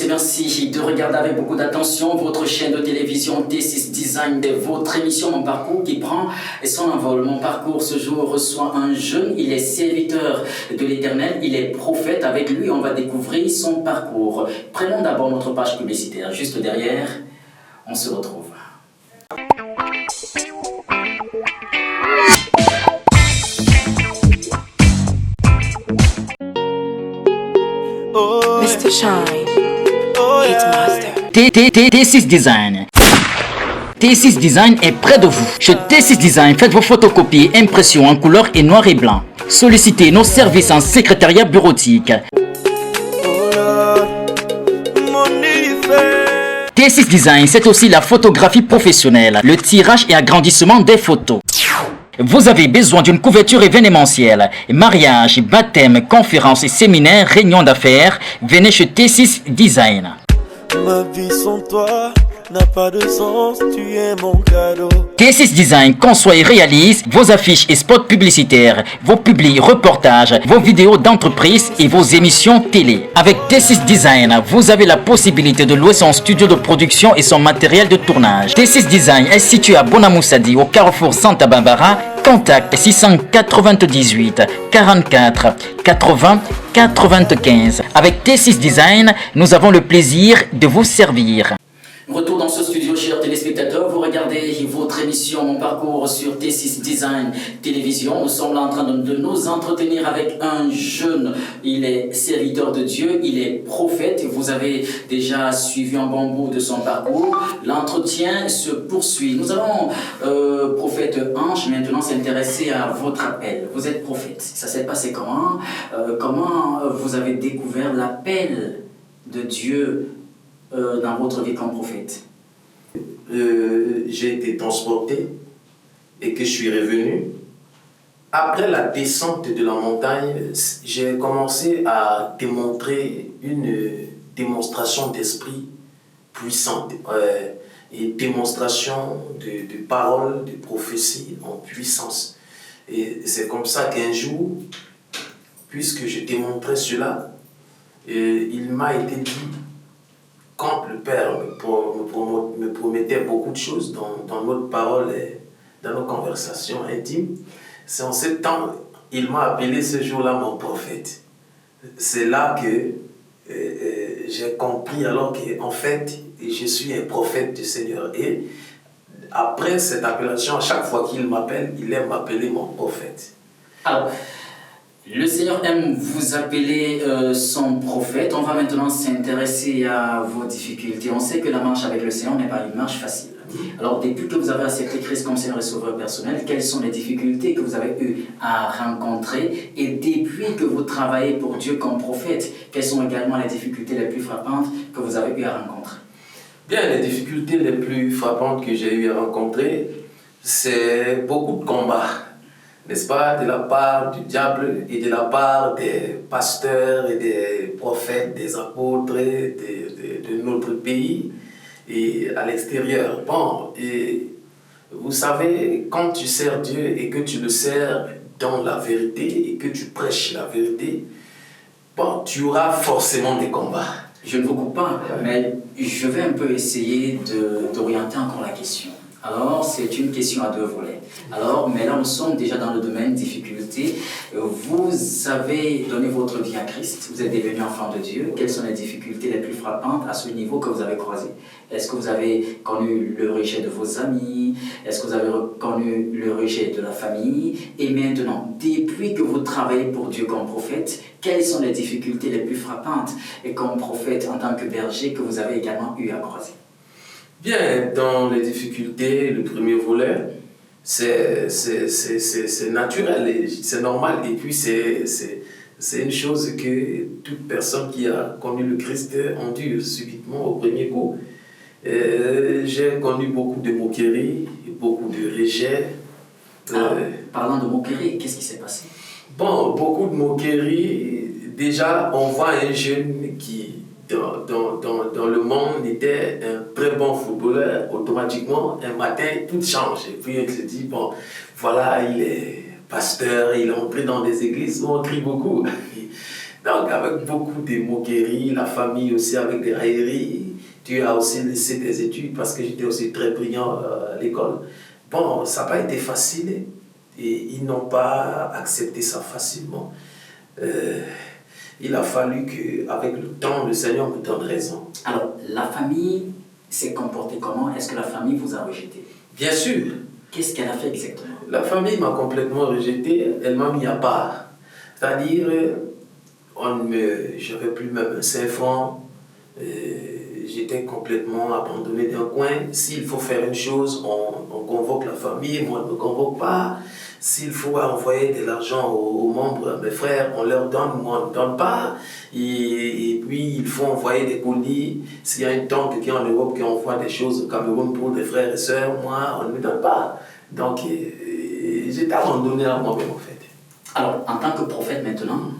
et merci de regarder avec beaucoup d'attention votre chaîne de télévision T6 Design, de votre émission Mon Parcours qui prend son envol. Mon Parcours ce jour reçoit un jeune, il est serviteur de l'Éternel, il est prophète. Avec lui, on va découvrir son parcours. Prenons d'abord notre page publicitaire. Juste derrière, on se retrouve. Mr. Shine, Hitmaster. T6 Design. T6 Design est près de vous. Chez T6 Design, faites vos photocopies et impressions en couleur et noir et blanc. Sollicitez nos services en secrétariat bureautique. T6 Design, c'est aussi la photographie professionnelle, le tirage et agrandissement des photos. Vous avez besoin d'une couverture événementielle, mariage, baptême, conférences et séminaires, réunions d'affaires, venez chez T6 Design. Ma vie sans toi n'a pas de sens, tu es mon cadeau. T6 Design conçoit et réalise vos affiches et spots publicitaires, vos publics, reportages, vos vidéos d'entreprise et vos émissions télé. Avec T6 Design, vous avez la possibilité de louer son studio de production et son matériel de tournage. T6 Design est situé à Bonamoussadi, au carrefour Santa Barbara. Contact 698 44 80 95. Avec T6 Design, nous avons le plaisir de vous servir. Retour dans ce studio, chers téléspectateurs. Vous regardez votre émission Mon Parcours sur T6 Design Télévision. Nous sommes là en train de nous entretenir avec un jeune. Il est serviteur de Dieu, il est prophète. Vous avez déjà suivi un bon bout de son parcours. L'entretien se poursuit. Nous allons, prophète Ange, maintenant s'intéresser à votre appel. Vous êtes prophète. Ça s'est passé comment? Comment vous avez découvert l'appel de Dieu dans votre vie comme prophète? J'ai été transporté et que je suis revenu. Après la descente de la montagne, j'ai commencé à démontrer une démonstration d'esprit puissante et démonstration de paroles, de prophéties en puissance. Et c'est comme ça qu'un jour, puisque je démontrais cela, il m'a été dit, quand le Père me promettait beaucoup de choses dans notre parole et dans nos conversations intimes, c'est en ce temps, il m'a appelé ce jour-là mon prophète. C'est là que j'ai compris alors qu'en fait, je suis un prophète du Seigneur. Et après cette appellation, à chaque fois qu'il m'appelle, il aime m'appeler mon prophète. Alors, le Seigneur aime vous appeler son prophète. On va maintenant s'intéresser à vos difficultés. On sait que la marche avec le Seigneur n'est pas une marche facile. Alors, depuis que vous avez accepté Christ comme Seigneur et Sauveur personnel, quelles sont les difficultés que vous avez eues à rencontrer? Et depuis que vous travaillez pour Dieu comme prophète, quelles sont également les difficultés les plus frappantes que vous avez eues à rencontrer? Bien, les difficultés les plus frappantes que j'ai eues à rencontrer, c'est beaucoup de combats. N'est-ce pas, de la part du diable et de la part des pasteurs et des prophètes, des apôtres de notre pays et à l'extérieur. Bon, et vous savez, quand tu sers Dieu et que tu le sers dans la vérité et que tu prêches la vérité, bon, tu auras forcément des combats. Je ne vous coupe pas, mais je vais un peu essayer d'orienter encore la question. Alors, c'est une question à deux volets. Alors, mais là, nous sommes déjà dans le domaine difficulté. Vous avez donné votre vie à Christ, vous êtes devenu enfant de Dieu. Quelles sont les difficultés les plus frappantes à ce niveau que vous avez croisé? Est-ce que vous avez connu le rejet de vos amis? Est-ce que vous avez connu le rejet de la famille? Et maintenant, depuis que vous travaillez pour Dieu comme prophète, quelles sont les difficultés les plus frappantes et comme prophète en tant que berger que vous avez également eu à croiser? Bien, dans les difficultés, le premier volet, c'est naturel, et c'est normal. Et puis, c'est une chose que toute personne qui a connu le Christ endure subitement au premier coup. J'ai connu beaucoup de moqueries, beaucoup de rejets. Parlant de moqueries, qu'est-ce qui s'est passé? Bon, beaucoup de moqueries. Déjà, on voit un jeune qui, dans le monde, était un très bon footballeur. Automatiquement, un matin, tout change. Et puis, on se dit, bon, voilà, il est pasteur, il est entré dans des églises où on crie beaucoup. Donc, avec beaucoup de moqueries, la famille aussi avec des railleries. Tu as aussi laissé tes études parce que j'étais aussi très brillant à l'école. Bon, ça n'a pas été facile et ils n'ont pas accepté ça facilement. Il a fallu qu'avec le temps, le Seigneur me donne raison. Alors, la famille s'est comportée comment? Est-ce que la famille vous a rejeté? Bien sûr. Qu'est-ce qu'elle a fait exactement? La famille m'a complètement rejeté, elle m'a mis à part. C'est-à-dire, je n'avais plus même 5 francs, j'étais complètement abandonné d'un coin. S'il faut faire une chose, on convoque la famille, moi je ne me convoque pas. S'il faut envoyer de l'argent aux membres, à mes frères, on leur donne, moi on ne donne pas. Et puis il faut envoyer des colis. S'il y a une tante qui est en Europe qui envoie des choses au Cameroun pour des frères et sœurs, moi on ne me donne pas. Donc j'étais abandonné à moi-même en fait. Alors, en tant que prophète maintenant,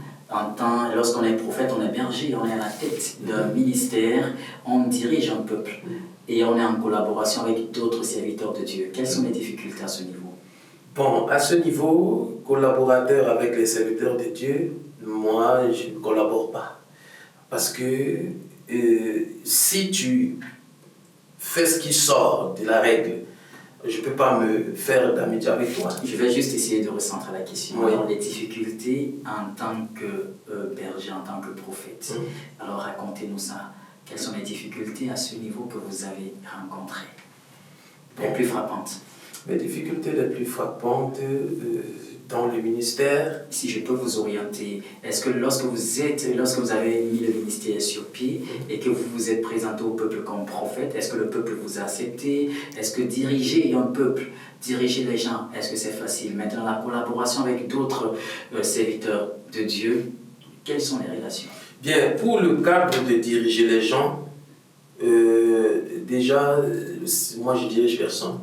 lorsqu'on est prophète, on est berger, on est à la tête d'un ministère, on dirige un peuple et on est en collaboration avec d'autres serviteurs de Dieu. Quelles sont les difficultés à ce niveau? Bon, à ce niveau, collaborateur avec les serviteurs de Dieu, moi, je ne collabore pas. Parce que si tu fais ce qui sort de la règle, je ne peux pas me faire d'amitié avec toi. Je vais juste essayer de recentrer la question. Oui. Alors, les difficultés en tant que berger, en tant que prophète. Alors, racontez-nous ça. Quelles sont les difficultés à ce niveau que vous avez rencontrées? Les plus frappantes. Les difficultés les plus frappantes dans le ministère. Si je peux vous orienter, est-ce que lorsque vous avez mis le ministère sur pied et que vous vous êtes présenté au peuple comme prophète, est-ce que le peuple vous a accepté? Est-ce que diriger un peuple, diriger les gens, est-ce que c'est facile? Maintenant, la collaboration avec d'autres serviteurs de Dieu, quelles sont les relations? Bien, pour le cadre de diriger les gens, déjà, moi je dirige personne.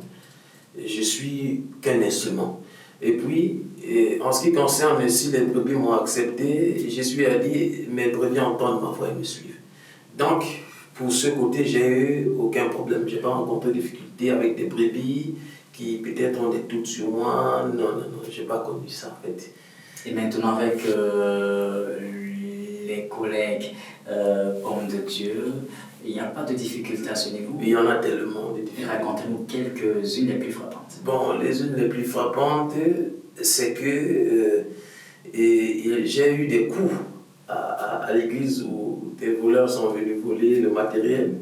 Je suis qu'un instrument. Et puis, en ce qui concerne si les brebis m'ont accepté, je suis allé, mes brebis entendent ma voix et me suivent. Donc, pour ce côté, j'ai eu aucun problème. Je n'ai pas rencontré de difficultés avec des brebis qui peut-être ont des doutes sur moi. Non, je n'ai pas connu ça en fait. Et maintenant, avec les collègues hommes de Dieu, il n'y a pas de difficulté à ce niveau? Il y en a tellement de difficultés. Racontez-nous quelques-unes les plus frappantes. Bon, les unes les plus frappantes, c'est que j'ai eu des coups à l'église où des voleurs sont venus voler le matériel.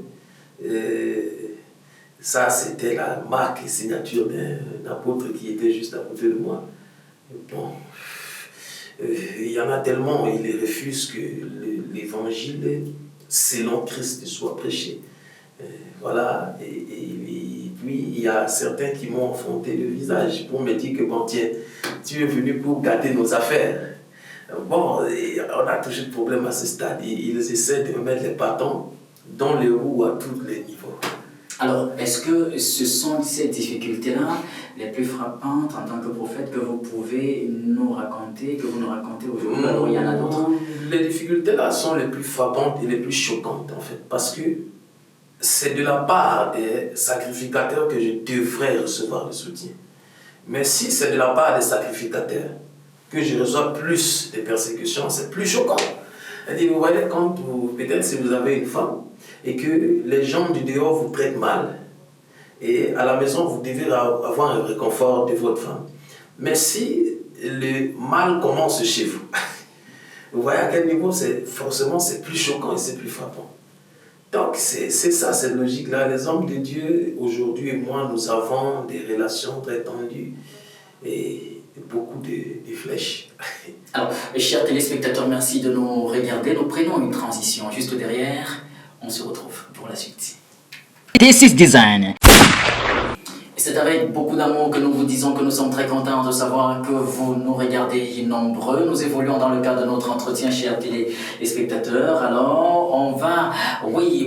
Ça, c'était la marque et signature d'un apôtre qui était juste à côté de moi. Bon, il y en a tellement, ils refusent que l'évangile selon Christ soit prêché. Voilà, et puis il y a certains qui m'ont affronté le visage pour me dire que bon tiens, tu es venu pour gâter nos affaires. Bon, on a toujours de problème à ce stade. Ils essaient de me mettre les bâtons dans les roues à tous les niveaux. Alors, est-ce que ce sont ces difficultés-là les plus frappantes en tant que prophète que vous pouvez nous raconter, que vous nous racontez aujourd'hui? Alors, il y en a d'autres. Les difficultés-là sont les plus frappantes et les plus choquantes, en fait, parce que c'est de la part des sacrificateurs que je devrais recevoir le soutien. Mais si c'est de la part des sacrificateurs que je reçois plus de persécutions, c'est plus choquant. C'est-à-dire, vous voyez, quand peut-être si vous avez une femme et que les gens du dehors vous traitent mal, et à la maison, vous devez avoir un réconfort de votre femme. Mais si le mal commence chez vous, vous voyez à quel niveau forcément c'est plus choquant et c'est plus frappant. Donc c'est ça, cette logique-là. Les hommes de Dieu, aujourd'hui et moi, nous avons des relations très tendues et beaucoup de flèches. Alors, chers téléspectateurs, merci de nous regarder. Nous prenons une transition juste derrière. On se retrouve pour la suite. T6 Design. C'est avec beaucoup d'amour que nous vous disons que nous sommes très contents de savoir que vous nous regardez nombreux. Nous évoluons dans le cadre de notre entretien, chers téléspectateurs. Alors, on va,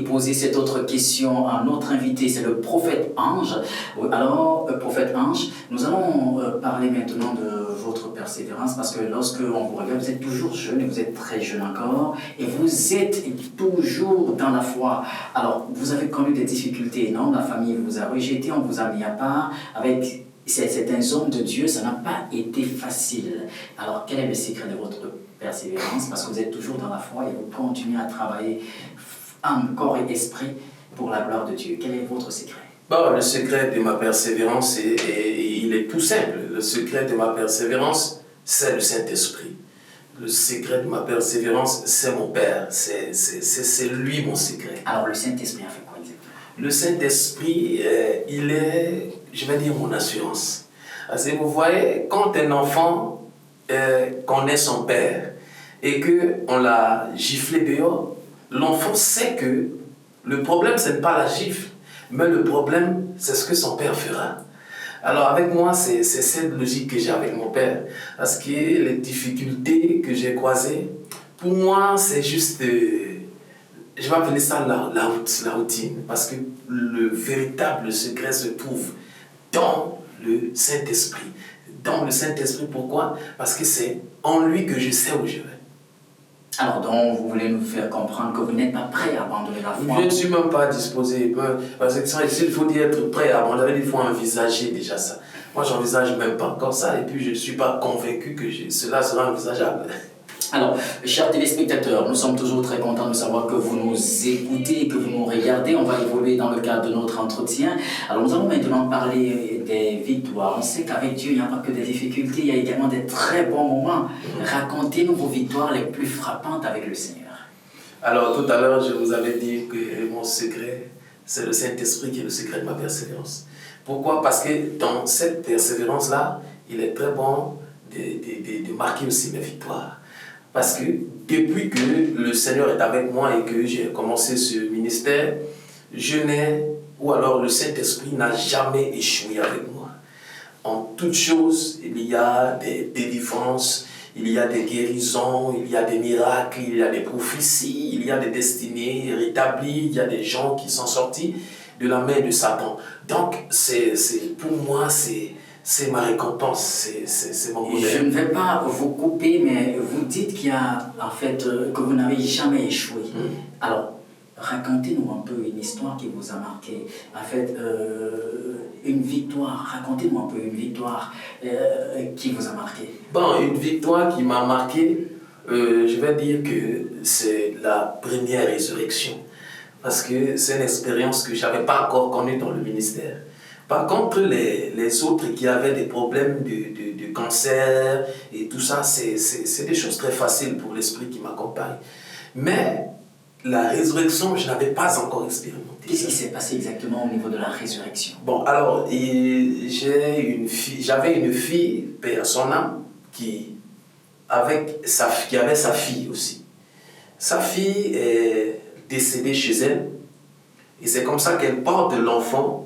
poser cette autre question à notre invité, c'est le prophète Ange. Alors, prophète Ange, nous allons parler maintenant de votre persévérance parce que lorsque on vous regarde, vous êtes toujours jeune et vous êtes très jeune encore et vous êtes toujours dans la foi. Alors, vous avez connu des difficultés énormes, la famille vous a rejeté, on vous a mis à part avec c'est un homme de Dieu, ça n'a pas été facile. Alors, quel est le secret de votre persévérance? Parce que vous êtes toujours dans la foi et vous continuez à travailler âme, corps et esprit pour la gloire de Dieu. Quel est votre secret? Bon, le secret de ma persévérance, il est tout simple. Le secret de ma persévérance, c'est le Saint-Esprit. Le secret de ma persévérance, c'est mon Père. C'est lui mon secret. Alors, le Saint-Esprit a fait quoi exactement? Le Saint-Esprit, il est, je vais dire, mon assurance. Parce que vous voyez, quand un enfant connaît son père et qu'on l'a giflé dehors, l'enfant sait que le problème, ce n'est pas la gifle, mais le problème, c'est ce que son père fera. Alors avec moi, c'est cette logique que j'ai avec mon père. Parce que les difficultés que j'ai croisées, pour moi, c'est juste... je vais appeler ça la routine, parce que le véritable secret se trouve dans le Saint-Esprit. Dans le Saint-Esprit, pourquoi? Parce que c'est en lui que je sais où je vais. Alors donc, vous voulez nous faire comprendre que vous n'êtes pas prêt à abandonner la foi? Je ne suis même pas disposé, parce que s'il faut dire être prêt à abandonner, il faut envisager déjà ça. Moi, j'envisage même pas encore ça, et puis je ne suis pas convaincu que cela sera envisageable. Alors, chers téléspectateurs, nous sommes toujours très contents de savoir que vous nous écoutez, que vous nous regardez. On va évoluer dans le cadre de notre entretien. Alors, nous allons maintenant parler des victoires. On sait qu'avec Dieu, il n'y a pas que des difficultés, il y a également des très bons moments. Racontez-nous vos victoires les plus frappantes avec le Seigneur. Alors, tout à l'heure, je vous avais dit que mon secret, c'est le Saint-Esprit qui est le secret de ma persévérance. Pourquoi? Parce que dans cette persévérance-là, il est très bon de marquer aussi mes victoires. Parce que depuis que le Seigneur est avec moi et que j'ai commencé ce ministère, ou alors le Saint-Esprit n'a jamais échoué avec moi. En toutes choses, il y a des délivrances, il y a des guérisons, il y a des miracles, il y a des prophéties, il y a des destinées rétablies, il y a des gens qui sont sortis de la main de Satan. Donc, pour moi, c'est ma récompense, c'est mon bonheur. Je ne vais pas vous couper, mais vous dites qu'il y a, en fait, que vous n'avez jamais échoué. Alors, racontez-nous un peu une histoire qui vous a marqué. En fait, une victoire, racontez-nous un peu une victoire qui vous a marqué. Bon, une victoire qui m'a marqué, je vais dire que c'est la première résurrection. Parce que c'est une expérience que je n'avais pas encore connue dans le ministère. Par contre, les autres qui avaient des problèmes de cancer et tout ça, c'est des choses très faciles pour l'esprit qui m'accompagne. Mais la résurrection, je n'avais pas encore expérimenté. Qu'est-ce qui s'est passé exactement au niveau de la résurrection? Bon, alors, j'avais une fille, paix à son âme, qui avait sa fille aussi. Sa fille est décédée chez elle, et c'est comme ça qu'elle porte l'enfant.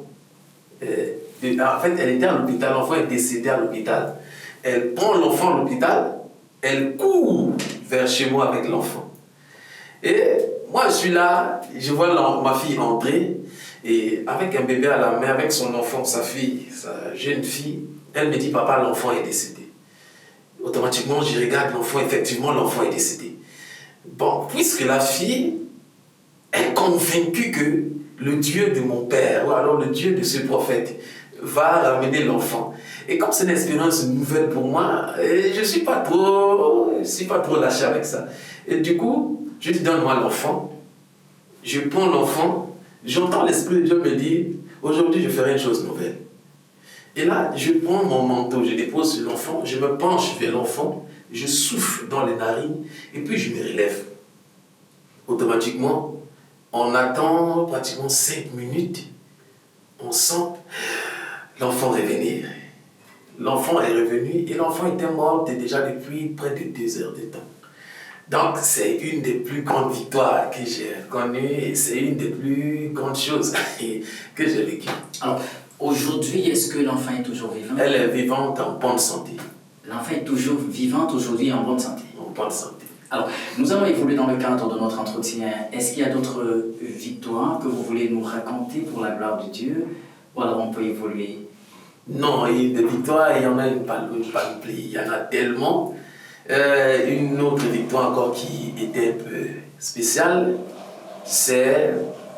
En fait, elle était à l'hôpital, l'enfant est décédé à l'hôpital. Elle prend l'enfant à l'hôpital, elle court vers chez moi avec l'enfant. Et moi, je suis là, je vois ma fille entrer, et avec un bébé à la main, avec son enfant, sa fille, sa jeune fille, elle me dit, papa, l'enfant est décédé. Automatiquement, je regarde l'enfant, effectivement, l'enfant est décédé. Bon, puisque la fille est convaincue que le Dieu de mon père, ou alors le Dieu de ce prophète, va ramener l'enfant. Et comme c'est une expérience nouvelle pour moi, je ne suis pas trop lâché avec ça. Et du coup, je dis, donne-moi l'enfant. Je prends l'enfant, j'entends l'Esprit de Dieu me dire, aujourd'hui je ferai une chose nouvelle. Et là, je prends mon manteau, je dépose sur l'enfant, je me penche vers l'enfant, je souffle dans les narines, et puis je me relève. Automatiquement, on attend pratiquement 5 minutes, on sent l'enfant revenir. L'enfant est revenu et l'enfant était mort déjà depuis près de 2 heures de temps. Donc c'est une des plus grandes victoires que j'ai connues et c'est une des plus grandes choses que j'ai vécues. Alors aujourd'hui, est-ce que l'enfant est toujours vivant? Elle est vivante en bonne santé. L'enfant est toujours vivante aujourd'hui en bonne santé. En bonne santé. Alors, nous allons évoluer dans le cadre de notre entretien. Est-ce qu'il y a d'autres victoires que vous voulez nous raconter pour la gloire de Dieu? Ou alors on peut évoluer? Non, et des victoires, il y en a une panoplie, il y en a tellement. Une autre victoire encore qui était un peu spéciale, c'est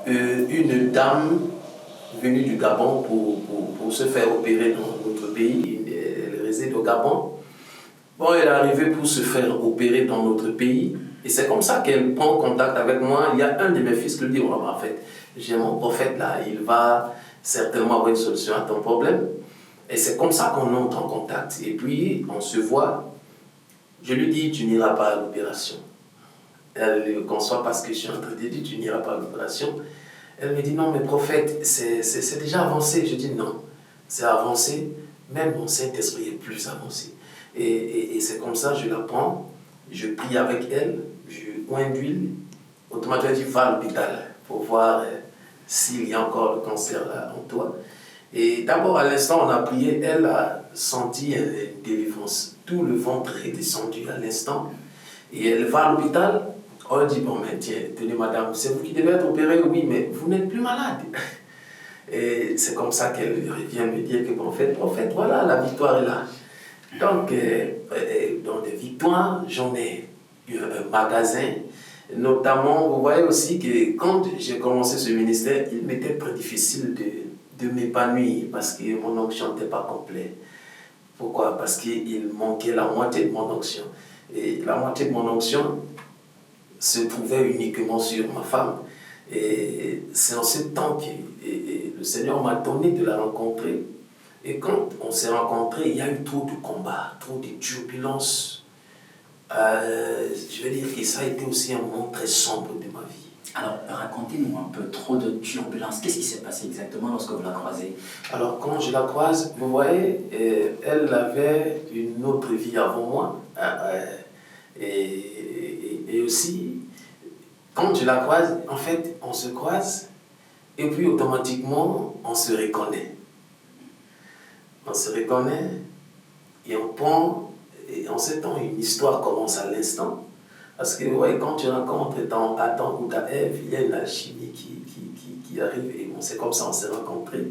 une dame venue du Gabon pour se faire opérer dans notre pays. Elle réside au Gabon. Bon, elle est arrivée pour se faire opérer dans notre pays. Et c'est comme ça qu'elle prend contact avec moi. Il y a un de mes fils qui lui dit, oh, en fait, j'ai mon prophète là, il va certainement avoir une solution à ton problème. Et c'est comme ça qu'on entre en contact. Et puis, on se voit. Je lui dis, tu n'iras pas à l'opération. Elle ne conçoit pas ce que je suis en train de dire, tu n'iras pas à l'opération. Elle me dit, non, mais prophète, c'est déjà avancé. Je dis, non, c'est avancé. Même mon Saint-Esprit est plus avancé. Et c'est comme ça, je la prends, je prie avec elle, je oins d'huile. Automatiquement, je dis, va à l'hôpital pour voir s'il y a encore le cancer là en toi. Et d'abord, à l'instant, on a prié, elle a senti une délivrance. Tout le ventre est descendu à l'instant. Et elle va à l'hôpital. On dit, bon, mais tiens, tenez madame, c'est vous qui devez être opérée, oui, mais vous n'êtes plus malade. Et c'est comme ça qu'elle vient me dire que, en fait, voilà, la victoire est là. Donc, dans des victoires, j'en ai eu un magasin. Notamment, vous voyez aussi que quand j'ai commencé ce ministère, il m'était très difficile de m'épanouir parce que mon onction n'était pas complète. Pourquoi? Parce qu'il manquait la moitié de mon onction. Et la moitié de mon onction se trouvait uniquement sur ma femme. Et c'est en ce temps que le Seigneur m'a donné de la rencontrer. Et quand on s'est rencontrés, il y a eu trop de combats, trop de turbulences. Je veux dire que ça a été aussi un moment très sombre de ma vie. Alors, racontez-nous un peu, trop de turbulences. Qu'est-ce qui s'est passé exactement lorsque vous la croisez? Alors, quand je la croise, vous voyez, elle avait une autre vie avant moi. Et aussi, quand je la croise, en fait, on se croise et puis automatiquement, on se reconnaît. On se reconnaît et on prend, et en ce temps, une histoire commence à l'instant. Parce que, vous voyez, quand tu rencontres Adam ou Ève, il y a une alchimie qui arrive et c'est comme ça qu'on s'est rencontrés.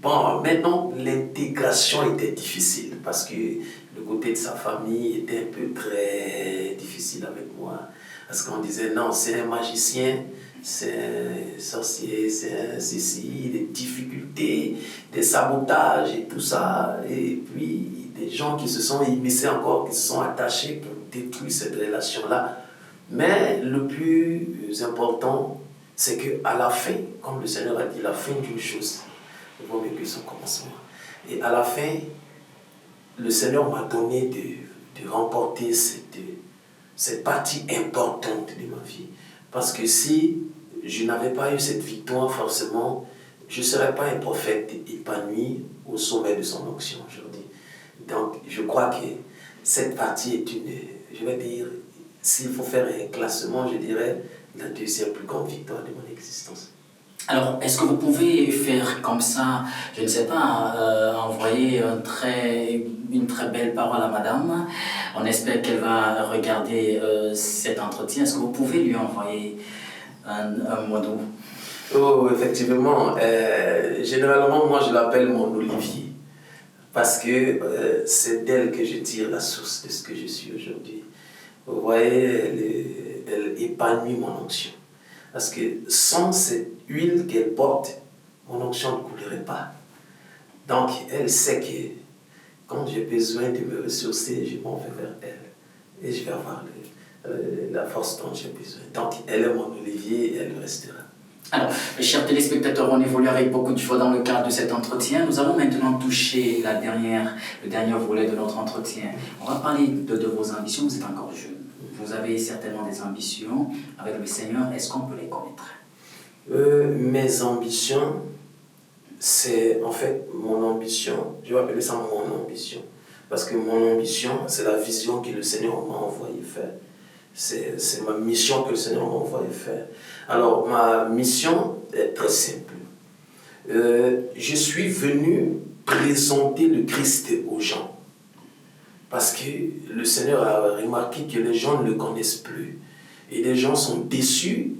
Bon, maintenant, l'intégration était difficile parce que le côté de sa famille était un peu très difficile avec moi. Parce qu'on disait, non, c'est un magicien, c'est un sorcier, c'est un ceci, des difficultés, des sabotages et tout ça. Et puis, des gens qui se sont immiscés encore, qui se sont attachés pour détruire cette relation-là. Mais le plus important, c'est qu'à la fin, comme le Seigneur a dit, la fin d'une chose, il vaut mieux que son commencement. Et à la fin, le Seigneur m'a donné de remporter cette partie importante de ma vie. Parce que si je n'avais pas eu cette victoire, forcément, je ne serais pas un prophète épanoui au sommet de son onction aujourd'hui. Donc, je crois que cette partie est une, je vais dire, s'il faut faire un classement, je dirais, la deuxième plus grande victoire de mon existence. Alors, est-ce que vous pouvez faire comme ça, je ne sais pas, envoyer une très belle parole à madame? On espère qu'elle va regarder cet entretien. Est-ce que vous pouvez lui envoyer un mot doux? Oh, effectivement. Généralement, moi, je l'appelle mon Olivier. Parce que c'est d'elle que je tire la source de ce que je suis aujourd'hui. Vous voyez, elle épanouit mon onction. Parce que sans cette huile qu'elle porte, mon onction ne coulerait pas. Donc, elle sait que quand j'ai besoin de me ressourcer, je m'en vais vers elle. Et je vais avoir la force dont j'ai besoin. Donc, elle est mon Olivier et elle restera. Alors, chers téléspectateurs, on évolue avec beaucoup de joie dans le cadre de cet entretien. Nous allons maintenant toucher le dernier volet de notre entretien. On va parler de vos ambitions. Vous êtes encore jeune. Vous avez certainement des ambitions avec le Seigneur. Est-ce qu'on peut les connaître? Mes ambitions, c'est en fait mon ambition. Je vais appeler ça mon ambition. Parce que mon ambition, c'est la vision que le Seigneur m'a envoyé faire. C'est ma mission que le Seigneur m'a envoyé faire. Alors, ma mission est très simple. Je suis venu présenter le Christ aux gens. Parce que le Seigneur a remarqué que les gens ne le connaissent plus. Et les gens sont déçus,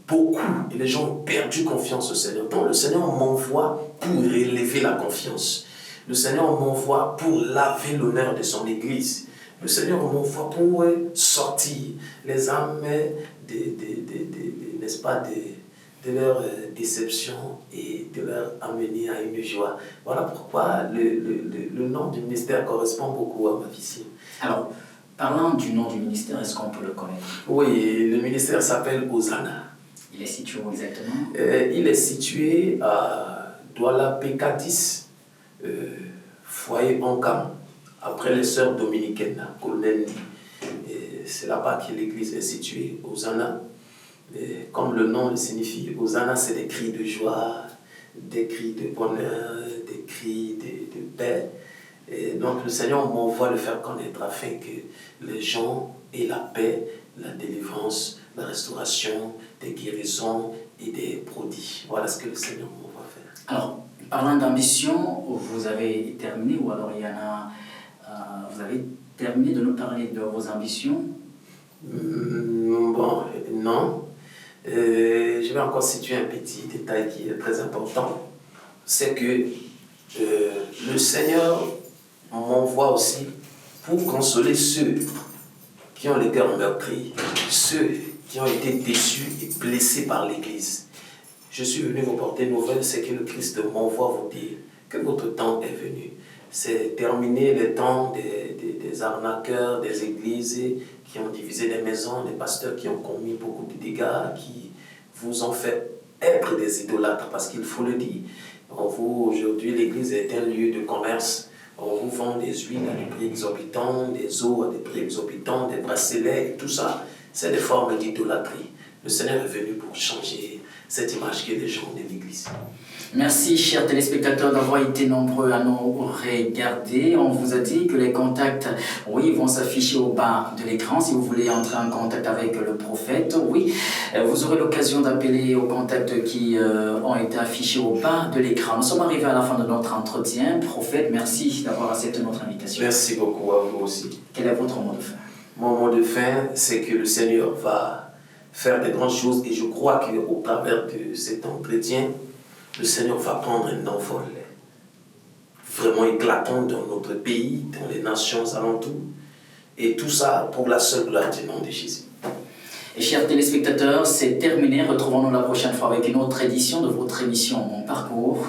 beaucoup. Et les gens ont perdu confiance au Seigneur. Donc, le Seigneur m'envoie pour élever la confiance. Le Seigneur m'envoie pour laver l'honneur de son Église. Le Seigneur m'envoie pour sortir les âmes n'est-ce pas, de leur déception et de leur amener à une joie. Voilà pourquoi le nom du ministère correspond beaucoup à ma vision. Alors, parlant du nom du ministère, est-ce qu'on peut le connaître? Oui, le ministère s'appelle Hosanna. Il est situé où exactement? Il est situé à Douala PK10, foyer Ankam, après les sœurs dominicaines, Colonel. C'est là-bas que l'église est située, Hosanna. Comme le nom le signifie, Hosanna, c'est des cris de joie, des cris de bonheur, des cris de paix. Et donc le Seigneur m'envoie le faire connaître afin que les gens aient la paix, la délivrance, la restauration, des guérisons et des prodiges. Voilà ce que le Seigneur m'envoie faire. Alors, parlant d'ambition, vous avez terminé, ou alors il y en a, vous avez terminé de nous parler de vos ambitions? Bon, non. Je vais encore situer un petit détail qui est très important. C'est que le Seigneur m'envoie aussi pour consoler ceux qui ont les cœurs meurtris, ceux qui ont été déçus et blessés par l'Église. Je suis venu vous porter une nouvelle, c'est que le Christ m'envoie vous dire que votre temps est venu. C'est terminer le temps des arnaqueurs, des églises qui ont divisé les maisons, des pasteurs qui ont commis beaucoup de dégâts, qui vous ont fait être des idolâtres, parce qu'il faut le dire. Vous, aujourd'hui, l'église est un lieu de commerce. On vous vend des huiles à des prix exorbitants, des eaux à des prix exorbitants, des bracelets et tout ça. C'est des formes d'idolâtrie. Le Seigneur est venu pour changer cette image que les gens ont de l'église. Merci, chers téléspectateurs, d'avoir été nombreux à nous regarder. On vous a dit que les contacts, oui, vont s'afficher au bas de l'écran. Si vous voulez entrer en contact avec le prophète, oui, vous aurez l'occasion d'appeler aux contacts qui ont été affichés au bas de l'écran. Nous sommes arrivés à la fin de notre entretien. Prophète, merci d'avoir accepté notre invitation. Merci beaucoup à vous aussi. Quel est votre mot de fin? Mon mot de fin, c'est que le Seigneur va faire de grandes choses et je crois qu'au travers de cet entretien, le Seigneur va prendre un envol vraiment éclatant dans notre pays, dans les nations alentours. Et tout ça pour la seule gloire du nom de Jésus. Et chers téléspectateurs, c'est terminé. Retrouvons-nous la prochaine fois avec une autre édition de votre émission Mon Parcours.